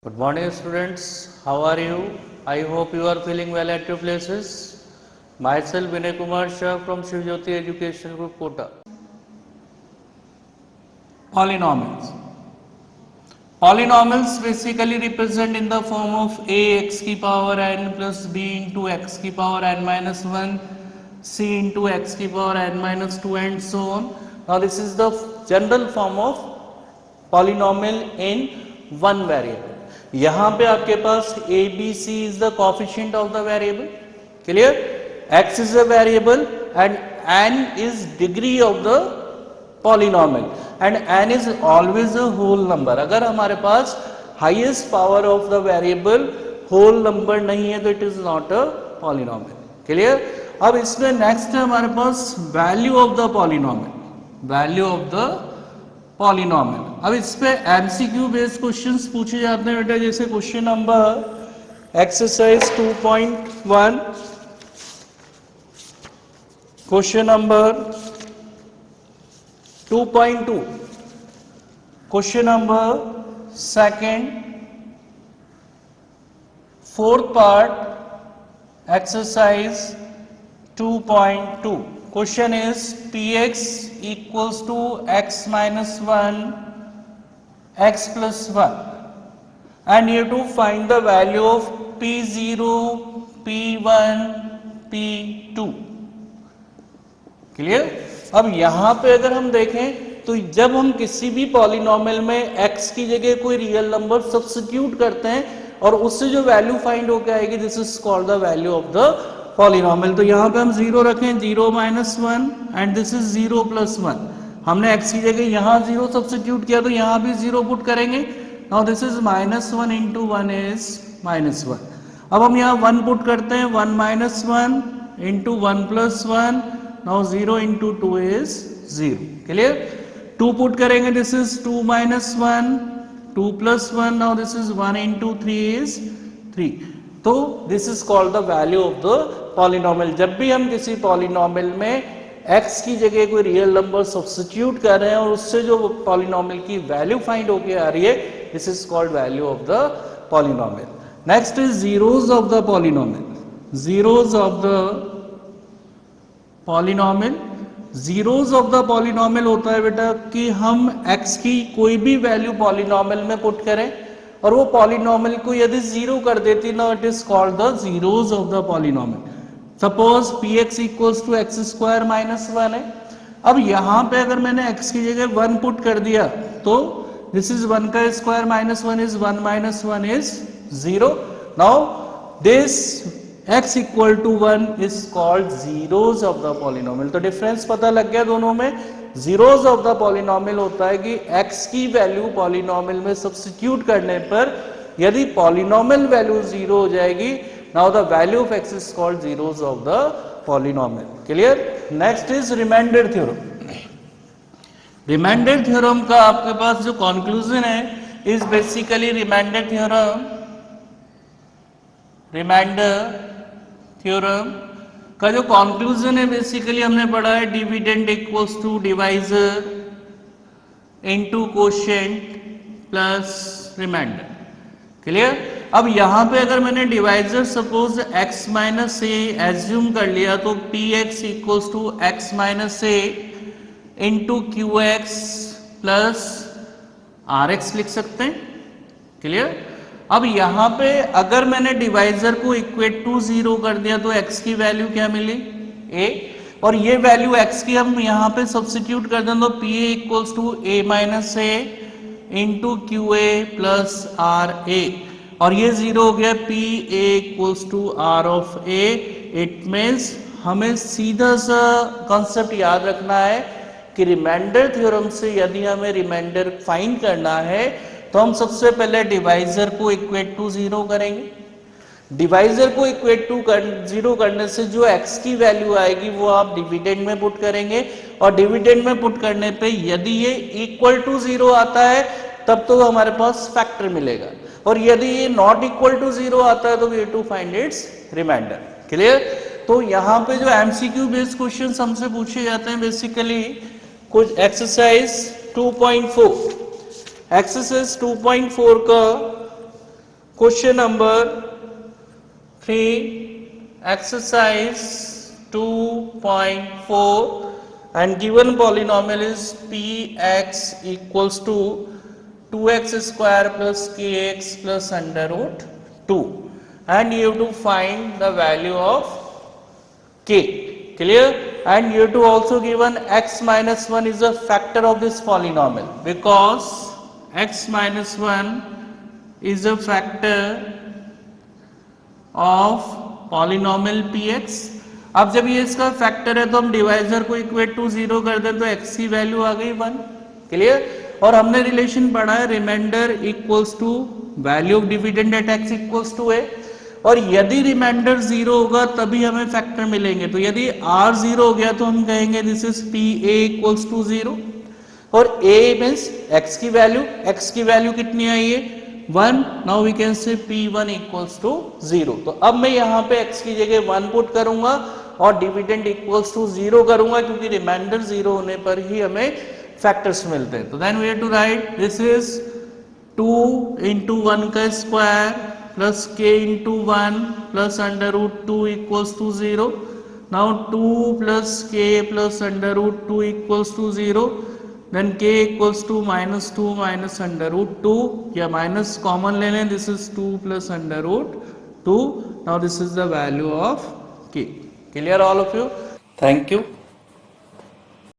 Good morning, students. How are you? I hope you are feeling well at your places. Myself, Vinay Kumar Shah from Shivjyoti Education Group, Kota. Polynomials. Polynomials basically represent in the form of a x की power n plus b into x की power n minus 1, c into x की power n minus 2 and so on. Now this is the general form of polynomial in one variable. यहाँ पे आपके पास a b c is the coefficient of the variable. Clear? X is a variable and n is degree of the polynomial and n is always a whole number. अगर हमारे पास highest power of the variable whole number नहीं है तो it is not a polynomial. Clear? अब इसमें next है हमारे पास value of the polynomial. Value of the polynomial. अब इस पे एमसीक्यू बेस्ड क्वेश्चंस पूछे जाते हैं बेटा, जैसे question number exercise 2.1, question number 2.2, question number second, fourth part exercise 2.2. Question is px equals to x minus 1, x plus 1 and you have to find the value of p0, p1, p2. Clear? अब यहाँ पे अगर हम देखें तो जब हम किसी भी पॉलिनोमियल में x की जगह कोई रियल नंबर सब्स्टिट्यूट करते हैं और उससे जो वैल्यू फाइंड होकर आएगी, this is called the value of the polynomial. तो यहाँ पे हम 0 रखें, 0 minus 1 and this is 0 plus 1. हमने x की जगह यहाँ 0 सब्स्टिट्यूट किया तो यहाँ भी 0 पुट करेंगे. Now this is minus 1 into 1 is minus 1. अब हम यहाँ 1 पुट करते हैं, 1 minus 1 into 1 plus 1. Now 0 into 2 is 0. Clear? 2 put करेंगे, this is 2 minus 1, 2 plus 1. Now this is 1 into 3 is 3. तो this is called the value of the polynomial. जब भी हम किसी पॉलिनोमियल में x की जगह कोई रियल नंबर सब्स्टिट्यूट कर रहे हैं और उससे जो पॉलिनोमियल की वैल्यू फाइंड होके आ रही है, this is called value of the polynomial. Next is zeros of the polynomial. Zeros of the polynomial. Zeros of the polynomial होता है बेटा कि हम x की कोई भी वैल्यू पॉलिनोमियल में पुट करें और वो पॉलिनोमियल को यदि जीरो कर देती ना, it is called the zeros of the polynomial. Suppose px equals to x square minus 1 है. अब यहाँ पे अगर मैंने x की जगह 1 पुट कर दिया तो दिस इज 1 का square minus 1 is 1 minus 1 is 0. Now this x equal to 1 is called zeros of the polynomial. तो डिफरेंस पता लग गया दोनों में. जीरोस ऑफ द पॉलिनोमियल होता है कि x की वैल्यू पॉलिनोमियल में सब्स्टिट्यूट करने पर यदि पॉलिनोमियल वैल्यू 0 हो जाएगी, now the value of x is called zeros of the polynomial. Clear? Next is remainder theorem. Remainder theorem का आपके पास जो कंक्लूजन है is basically remainder theorem. Remainder theorem का जो कंक्लूजन है बेसिकली हमने पढ़ा है dividend equals to divisor into quotient plus remainder. Clear? अब यहां पे अगर मैंने divisor suppose x minus a assume कर लिया तो px equals to x minus A into q x plus r x लिख सकते हैं. क्लियर? अब यहां पे अगर मैंने डिवाइजर को इक्वेट टू 0 कर दिया तो x की वैल्यू क्या मिली? a. और ये वैल्यू x की हम यहां पे सब्स्टिट्यूट कर दें तो pa equals to a minus A into Q A plus R A. और ये 0 हो गया, pa equals to r of a. It means हमें सीधा सा कॉन्सेप्ट याद रखना है कि रिमाइंडर थ्योरम से यदि हमें रिमाइंडर फाइंड करना है तो हम सबसे पहले डिवाइजर को इक्वेट टू 0 करेंगे. डिवाइजर को इक्वेट टू 0 करने से जो x की वैल्यू आएगी वो आप डिविडेंड में पुट करेंगे और डिविडेंड में पुट करने पे यदि ये इक्वल टू 0 आता है तब तो हमारे पास फैक्टर मिलेगा और यदि ये नॉट इक्वल टू 0 आता है तो we have to find its remainder. Clear? तो यहाँ पे जो एमसीक्यू बेस्ड क्वेश्चंस हमसे पूछे जाते हैं बेसिकली कुछ एक्सरसाइज 2.4. एक्सरसाइज 2.4 का Question number 3, exercise 2.4, and given polynomial is px equals to 2x square plus kx plus under root 2, and you have to find the value of k. Clear? And you have to also given x minus 1 is a factor of this polynomial, because x minus 1 is a factor of polynomial px. अब जब ये इसका factor है तो हम divisor को equate to 0 कर दें तो x की वैल्यू आ गई 1. क्लियर? और हमने रिलेशन पढ़ा है remainder equals to value of dividend at x equals to a, और यदि रिमाइंडर 0 होगा तभी हमें फैक्टर मिलेंगे. तो यदि r 0 हो गया तो हम कहेंगे this is pa equals to 0, और a मीन्स x की वैल्यू कितनी आई है 1. Now we can say p1 equals to 0. तो अब मैं यहाँ पे x की जगह 1 पुट करूंगा और डिविडेंड इक्वल्स टू 0 करूंगा, क्योंकि रिमाइंडर 0 होने पर ही हमें फैक्टर्स मिलते हैं. तो then we have to write this is 2 into 1 का square plus k into 1 plus under root 2 equals to 0. Now 2 plus k plus under root 2 equals to 0. then k equals to -2 minus under root 2, या minus common ले लें, this is 2 plus under root 2. now this is the value of k. clear all of you? thank you.